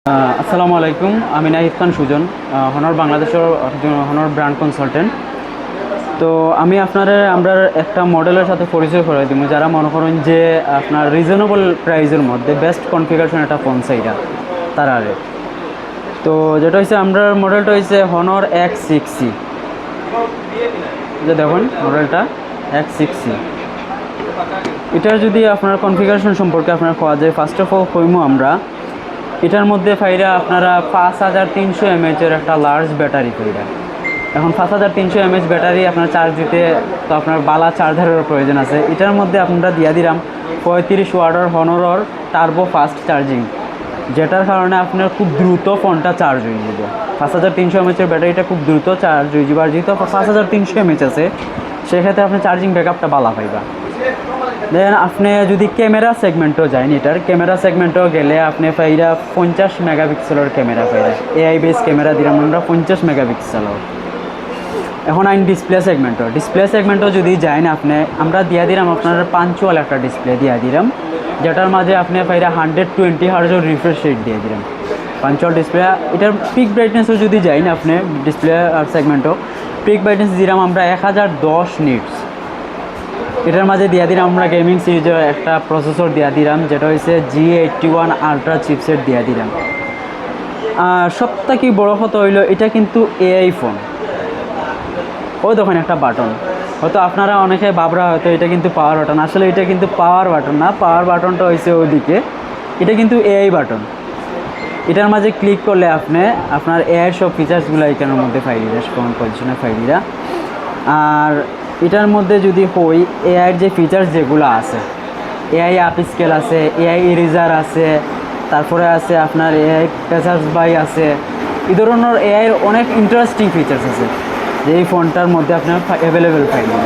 আসসালামু আলাইকুম। আমি নাহিদ খান সুজন, হনর বাংলাদেশের একজন হনর ব্র্যান্ড কনসালটেন্ট। তো আমি আমরা একটা মডেলের সাথে পরিচয় করে দিব যারা মনে করেন যে আপনার রিজনেবল প্রাইসের মধ্যে বেস্ট কনফিগারেশন একটা ফোন চাইটা তার আগে। তো যেটা হচ্ছে আমরা মডেলটা হচ্ছে হনর X6C। যে দেখুন মডেলটা X6C। এটার যদি আপনার কনফিগারেশন সম্পর্কে আপনার পাওয়া যায়, ফার্স্ট অফ অল কইমু আমরা এটার মধ্যে ফাইরা আপনারা 5300 mAh একটা লার্জ ব্যাটারি পাইরা। এখন 5300 mAh ব্যাটারি আপনার চার্জ দিতে তো আপনার বালা চার্জারের প্রয়োজন আছে। এটার মধ্যে আপনারা দিয়া দিলাম 35 ওয়াটের হনরর টার্বো ফাস্ট চার্জিং, যেটার কারণে আপনার খুব দ্রুত ফোনটা চার্জ হয়ে যাবে। 5300 mAh ব্যাটারিটা খুব দ্রুত চার্জ হয়ে যাবে। আর যেহেতু 5300 mAh আছে সেক্ষেত্রে আপনি চার্জিং ব্যাকআপটা বালা পাইবা। দেন আপনি যদি ক্যামেরা সেগমেন্টও যান, এটার ক্যামেরা সেগমেন্টও গেলে আপনি পাইরা 50 মেগাপিক্সেলের ক্যামেরা পাইরা। এআই বেস ক্যামেরা দিলাম আমরা 50 মেগাপিক্সেলের। এখন আইন ডিসপ্লে সেগমেন্টও যদি যান আপনি, আমরা দিয়া দিলাম আপনার পাঞ্চুয়াল একটা ডিসপ্লে দিয়া দিলাম, যেটার মাঝে আপনি পাইরা 120 হার্জের রিফ্রেশ রেট দিয়ে দিলাম। Punctual display. এটার পিক ব্রাইটনেসও যদি যাইন আপনি ডিসপ্লে আর সেগমেন্টও, পিক ব্রাইটনেস দিলাম আমরা 1010 নিটস। এটার মাঝে দিয়া দিলাম আমরা গেমিং সিরিজের একটা প্রসেসর দিয়া দিলাম, যেটা হচ্ছে G81 আলট্রা চিপসেট দিয়া দিলাম। আর সবথেকে বড় কথা হইলো এটা কিন্তু এআই ফোন। ওই দেখুন একটা বাটন, হয়তো আপনারা অনেকে ভাবরা হয়তো এটা কিন্তু পাওয়ার বাটন, আসলে এটা কিন্তু পাওয়ার বাটন না। পাওয়ার বাটনটা হয়েছে ওইদিকে, এটা কিন্তু এআই বাটন। এটার মাঝে ক্লিক করলে আপনার এআই সব ফিচার্সগুলো এখানের মধ্যে ফাইলিরা ফোন পজিশনে ফাইলিরা। আর এটার মধ্যে যদি হই এআইয়ের যে ফিচার্স যেগুলো আছে, এআই আপ স্কেল আছে, এআই ইরেজার আছে, তারপরে আছে আপনার এআই পেসার্স বাই আছে। এই ধরনের এআইয়ের অনেক ইন্টারেস্টিং ফিচার্স আছে যে এই ফোনটার মধ্যে আপনার অ্যাভেলেবেল পাইবেন।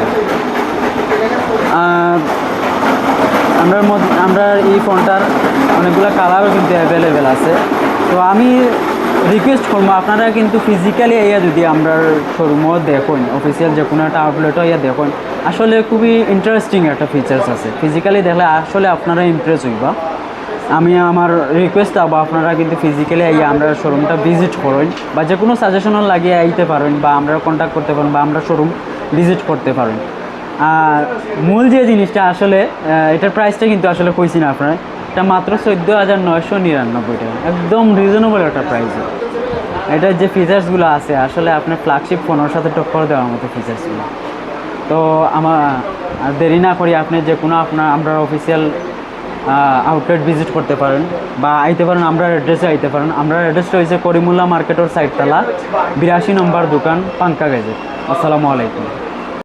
আমরা এই ফোনটার অনেকগুলো কালারও কিন্তু অ্যাভেলেবেল আছে। তো আমি রিকোয়েস্ট করবো আপনারা কিন্তু ফিজিক্যালি ইয়া যদি আমরা শোরুমও দেখুন, অফিসিয়াল যে কোনো একটা আউটলেটও ইয়া দেখুন, আসলে খুবই ইন্টারেস্টিং একটা ফিচার্স আছে। ফিজিক্যালি দেখলে আসলে আপনারা ইমপ্রেস হইবা। আমি আমার রিকোয়েস্ট আবো আপনারা কিন্তু ফিজিক্যালি ইয়া আমরা শোরুমটা ভিজিট করুন, বা যে কোনো সাজেশনও লাগিয়ে আইতে পারেন, বা আমরা কন্ট্যাক্ট করতে পারেন, বা আমরা শোরুম ভিজিট করতে পারেন। আর মূল যে জিনিসটা আসলে এটার প্রাইসটা কিন্তু আসলে কইছি না আপনারা, এটা মাত্র 14,999 টাকা, একদম রিজনেবল একটা প্রাইসে। এটার যে ফিচার্সগুলো আছে আসলে আপনার ফ্ল্যাগশিপ ফোনের সাথে টক্কর দেওয়ার মতো ফিচার্সগুলো। তো আমার দেরি না করি আপনি যে কোনো আমরা অফিসিয়াল আউটলেট ভিজিট করতে পারেন বা আইতে পারেন, আমরা অ্যাড্রেসে আইতে পারেন। আমরা অ্যাড্রেসটা হয়েছে করিমুল্লাহ মার্কেটের সাইডতলা 82 নম্বর দোকান, পাঙ্কা গেজেট। আসসালামু আলাইকুম।